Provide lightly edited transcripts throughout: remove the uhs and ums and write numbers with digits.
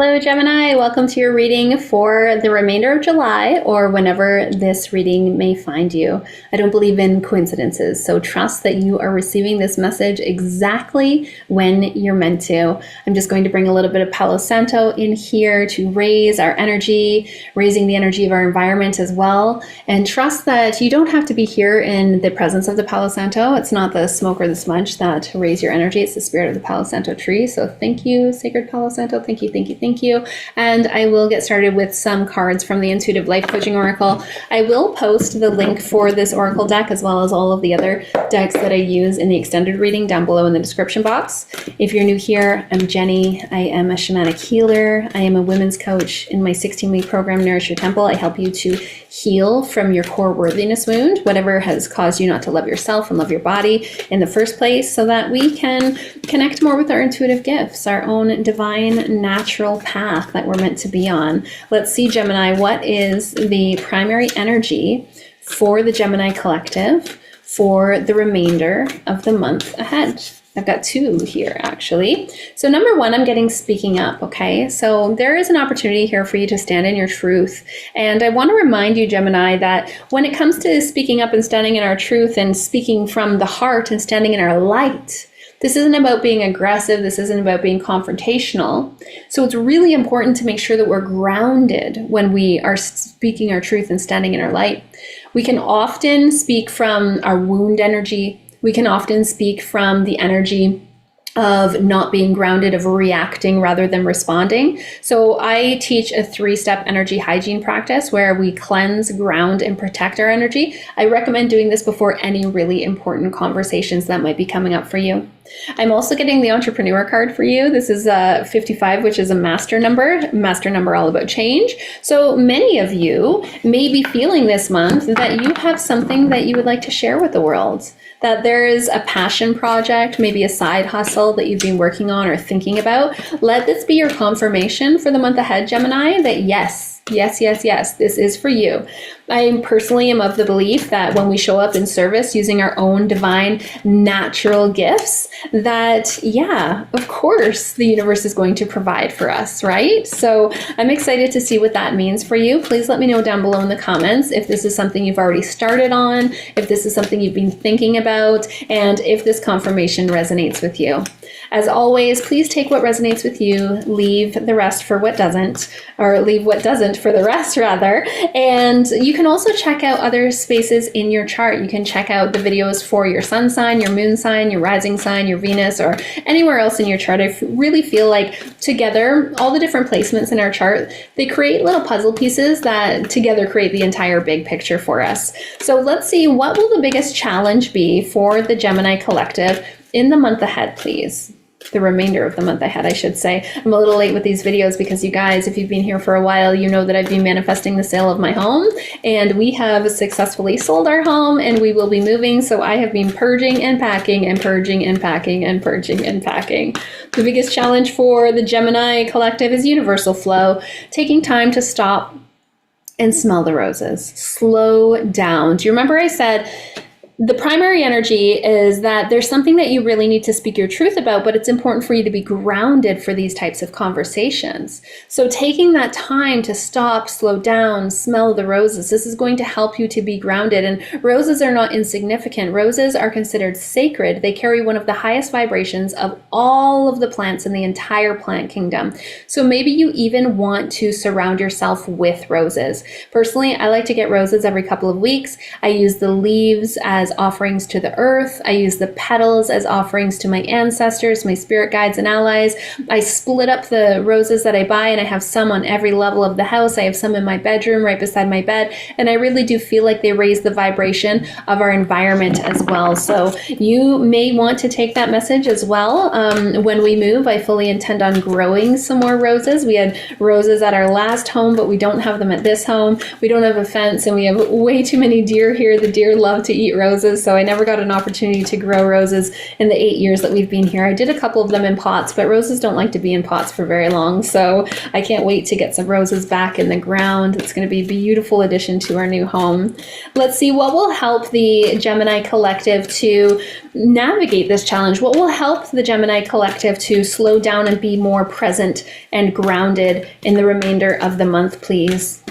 Hello, Gemini. Welcome to your reading for the remainder of July or whenever this reading may find you. I don't believe in coincidences, so trust that you are receiving this message exactly when you're meant to. I'm just going to bring a little bit of Palo Santo in here to raise our energy, raising the energy of our environment as well. And trust that you don't have to be here in the presence of the Palo Santo. It's not the smoke or the smudge that raise your energy. It's the spirit of the Palo Santo tree. So thank you, Sacred Palo Santo. Thank you, thank you, thank you. And I will get started with some cards from the Intuitive Life Coaching Oracle. I will post the link for this Oracle deck as well as all of the other decks that I use in the extended reading down below in the description box. If you're new here, I'm Jenny. I am a shamanic healer. I am a women's coach. In my 16-week program, Nourish Your Temple, I help you to heal from your core worthiness wound, whatever has caused you not to love yourself and love your body in the first place, so that we can connect more with our intuitive gifts, our own divine natural path that we're meant to be on. Let's see, Gemini, what is the primary energy for the Gemini collective for the remainder of the month ahead? I've got two here, actually. So number one, I'm getting speaking up, okay? So there is an opportunity here for you to stand in your truth. And I want to remind you, Gemini, that when it comes to speaking up and standing in our truth and speaking from the heart and standing in our light, this isn't about being aggressive. This isn't about being confrontational. So it's really important to make sure that we're grounded when we are speaking our truth and standing in our light. We can often speak from our wound energy. We can often speak from the energy of not being grounded, of reacting rather than responding. So I teach a 3-step energy hygiene practice where we cleanse, ground, and protect our energy. I recommend doing this before any really important conversations that might be coming up for you. I'm also getting the entrepreneur card for you. This is 55, which is a master number all about change. So many of you may be feeling this month that you have something that you would like to share with the world, that there is a passion project, maybe a side hustle that you've been working on or thinking about. Let this be your confirmation for the month ahead, Gemini, that yes, this is for you. I personally am of the belief that when we show up in service using our own divine natural gifts, that, yeah, of course, the universe is going to provide for us, right? So I'm excited to see what that means for you. Please let me know down below in the comments if this is something you've already started on, if this is something you've been thinking about, and if this confirmation resonates with you. As always, please take what resonates with you, leave the rest for what doesn't, or leave what doesn't for the rest, rather. And you can also check out other spaces in your chart. You can check out the videos for your sun sign, your moon sign, your rising sign, your Venus, or anywhere else in your chart. I really feel like together, all the different placements in our chart, they create little puzzle pieces that together create the entire big picture for us. So let's see, what will the biggest challenge be for the Gemini collective in the month ahead, please? The remainder of the month ahead, I should say. I'm a little late with these videos because you guys, if you've been here for a while, you know that I've been manifesting the sale of my home, and we have successfully sold our home and we will be moving. So I have been purging and packing and purging and packing and purging and packing. The biggest challenge for the Gemini collective is universal flow, taking time to stop and smell the roses. Slow down. Do you remember I said the primary energy is that there's something that you really need to speak your truth about, but it's important for you to be grounded for these types of conversations. So taking that time to stop, slow down, smell the roses, this is going to help you to be grounded. And roses are not insignificant. Roses are considered sacred. They carry one of the highest vibrations of all of the plants in the entire plant kingdom. So maybe you even want to surround yourself with roses. Personally, I like to get roses every couple of weeks. I use the leaves as offerings to the earth. I use the petals as offerings to my ancestors, my spirit guides and allies. I split up the roses that I buy, and I have some on every level of the house. I have some in my bedroom right beside my bed, and I really do feel like they raise the vibration of our environment as well. So you may want to take that message as well. When we move, I fully intend on growing some more roses. We had roses at our last home, but we don't have them at this home. We don't have a fence, and we have way too many deer here. The deer love to eat roses. roses, so I never got an opportunity to grow roses in the 8 years that we've been here. I did a couple of them in pots, but roses don't like to be in pots for very long, so I can't wait to get some roses back in the ground. It's going to be a beautiful addition to our new home. Let's see what will help the Gemini collective to navigate this challenge. What will help the Gemini collective to slow down and be more present and grounded in the remainder of the month, please?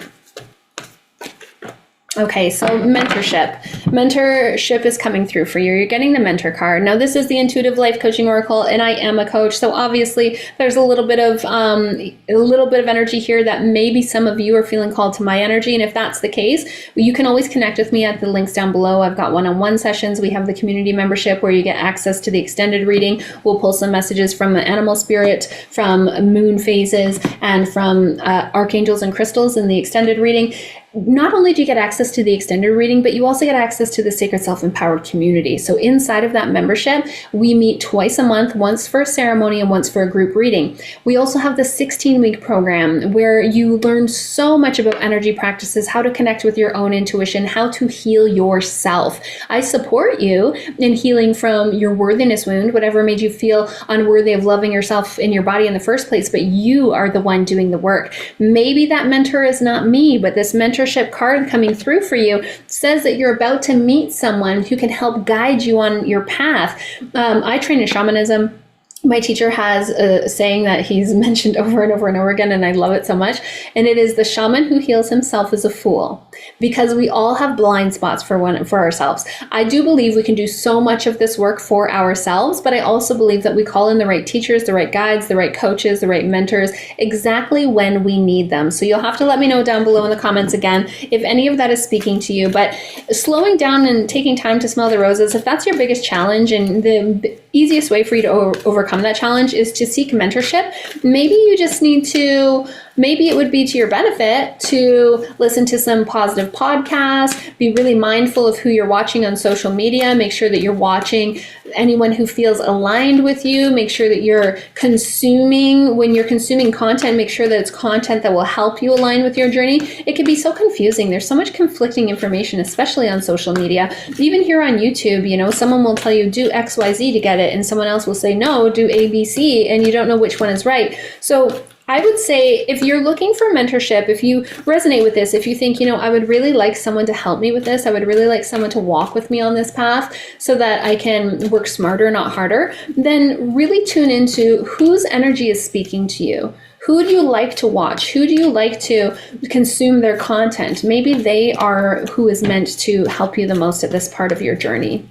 Okay, so mentorship. Mentorship is coming through for you. You're getting the mentor card. Now, this is the Intuitive Life Coaching Oracle, and I am a coach. So obviously, there's a little bit of energy here that maybe some of you are feeling called to my energy. And if that's the case, you can always connect with me at the links down below. I've got one-on-one sessions. We have the community membership where you get access to the extended reading. We'll pull some messages from the animal spirit, from moon phases, and from archangels and crystals in the extended reading. Not only do you get access to the extended reading, but you also get access to the Sacred Self-Empowered community. So inside of that membership, we meet twice a month, once for a ceremony and once for a group reading. We also have the 16-week program where you learn so much about energy practices, how to connect with your own intuition, how to heal yourself. I support you in healing from your worthiness wound, whatever made you feel unworthy of loving yourself in your body in the first place, but you are the one doing the work. Maybe that mentor is not me, but this mentorship card coming through for you says that you're about to meet someone who can help guide you on your path. I train in shamanism. My teacher has a saying that he's mentioned over and over and over again, and I love it so much. And it is, the shaman who heals himself is a fool, because we all have blind spots for ourselves. I do believe we can do so much of this work for ourselves, but I also believe that we call in the right teachers, the right guides, the right coaches, the right mentors, exactly when we need them. So you'll have to let me know down below in the comments again if any of that is speaking to you. But slowing down and taking time to smell the roses, if that's your biggest challenge, and the easiest way for you to overcome that challenge is to seek mentorship, maybe you just need to, maybe it would be to your benefit to listen to some positive podcasts, be really mindful of who you're watching on social media, make sure that you're watching anyone who feels aligned with you, make sure that you're consuming, when you're consuming content, make sure that it's content that will help you align with your journey. It can be so confusing. There's so much conflicting information, especially on social media. Even here on YouTube, you know, someone will tell you do XYZ to get it, and someone else will say, no, do ABC, and you don't know which one is right. So I would say if you're looking for mentorship, if you resonate with this, if you think, you know, I would really like someone to help me with this, I would really like someone to walk with me on this path so that I can work smarter, not harder, then really tune into whose energy is speaking to you. Who do you like to watch? Who do you like to consume their content? Maybe they are who is meant to help you the most at this part of your journey.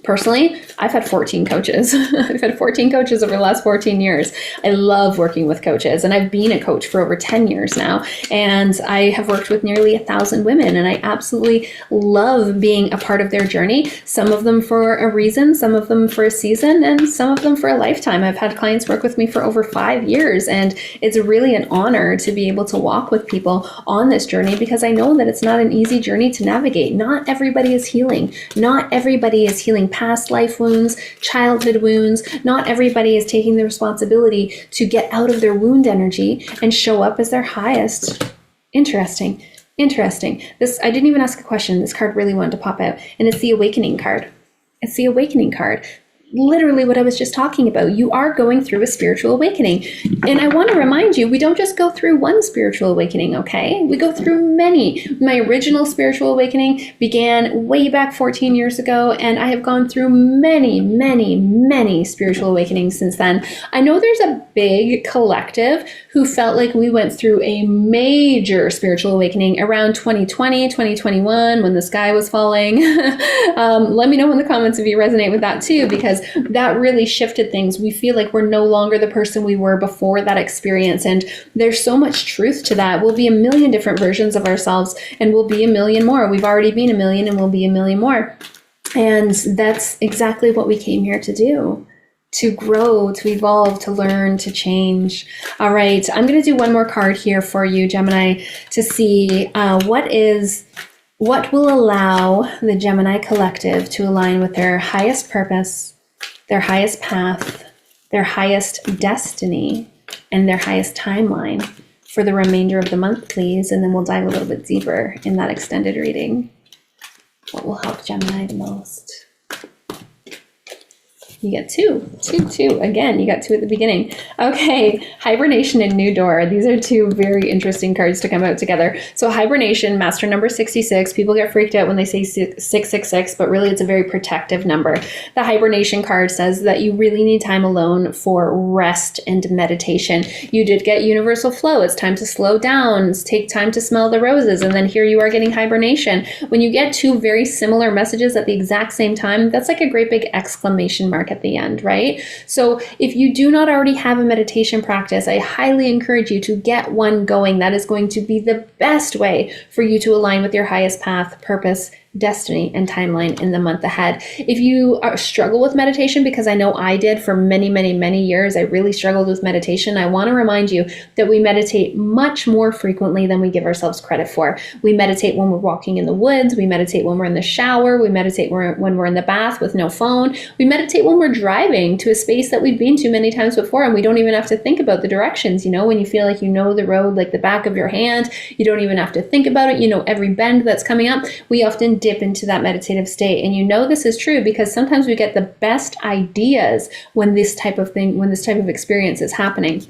Personally, I've had 14 coaches. I've had 14 coaches over the last 14 years. I love working with coaches, and I've been a coach for over 10 years now. And I have worked with nearly 1,000 women, and I absolutely love being a part of their journey. Some of them for a reason, some of them for a season, and some of them for a lifetime. I've had clients work with me for over 5 years, and it's really an honor to be able to walk with people on this journey, because I know that it's not an easy journey to navigate. Not everybody is healing. Not everybody is healing past life wounds, childhood wounds. Not everybody is taking the responsibility to get out of their wound energy and show up as their highest. Interesting. This, I didn't even ask a question. This card really wanted to pop out, and it's the Awakening card. It's the Awakening card. Literally what I was just talking about. You are going through a spiritual awakening. And I want to remind you, we don't just go through one spiritual awakening, okay? We go through many. My original spiritual awakening began way back 14 years ago, and I have gone through many spiritual awakenings since then. I know there's a big collective who felt like we went through a major spiritual awakening around 2020, 2021, when the sky was falling. Let me know in the comments if you resonate with that too, because that really shifted things. We feel like we're no longer the person we were before that experience. And there's so much truth to that. We'll be a million different versions of ourselves, and we'll be a million more. We've already been a million, and we'll be a million more. And that's exactly what we came here to do. To grow, to evolve, to learn, to change. All right, I'm going to do one more card here for you, Gemini, to see what will allow the Gemini collective to align with their highest purpose, their highest path, their highest destiny, and their highest timeline for the remainder of the month, please. And then we'll dive a little bit deeper in that extended reading. What will help Gemini the most? You get two. Again, you got two at the beginning. Okay, hibernation and new door. These are two very interesting cards to come out together. So hibernation, master number 66. People get freaked out when they say 666, but really it's a very protective number. The hibernation card says that you really need time alone for rest and meditation. You did get universal flow. It's time to slow down, take time to smell the roses, and then here you are getting hibernation. When you get two very similar messages at the exact same time, that's like a great big exclamation mark at the end, right? So if you do not already have a meditation practice, I highly encourage you to get one going. That is going to be the best way for you to align with your highest path, purpose, destiny, and timeline in the month ahead. If you struggle with meditation, because I know I did for many, many, many years, I really struggled with meditation. I want to remind you that we meditate much more frequently than we give ourselves credit for. We meditate when we're walking in the woods. We meditate when we're in the shower. We meditate when we're in the bath with no phone. We meditate when we're driving to a space that we've been to many times before, and we don't even have to think about the directions. You know, when you feel like you know the road like the back of your hand, you don't even have to think about it. You know every bend that's coming up. We often dip into that meditative state. And you know this is true because sometimes we get the best ideas when this type of experience is happening.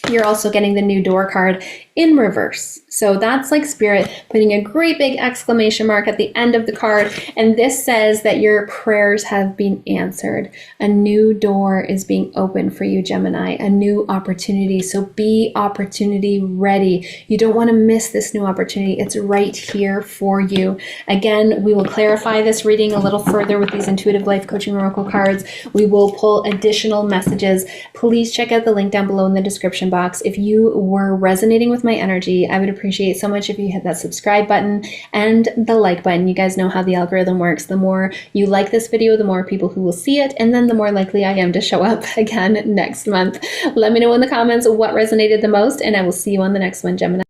You're also getting the new door card in reverse. So that's like Spirit putting a great big exclamation mark at the end of the card. And this says that your prayers have been answered. A new door is being opened for you, Gemini, a new opportunity. So be opportunity ready. You don't want to miss this new opportunity. It's right here for you. Again, we will clarify this reading a little further with these intuitive life coaching oracle cards. We will pull additional messages. Please check out the link down below in the description box. If you were resonating with my energy, I would appreciate so much if you hit that subscribe button and the like button. You guys know how the algorithm works. The more you like this video, the more people who will see it, and then the more likely I am to show up again next month. Let me know in the comments what resonated the most, and I will see you on the next one, Gemini.